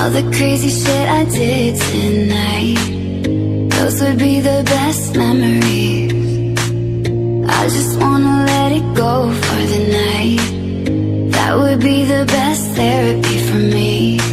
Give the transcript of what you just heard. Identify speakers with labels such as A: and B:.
A: all the crazy shit I did tonight, those would be the best memories. I just wanna let it go for the night. That would be the best therapy for me.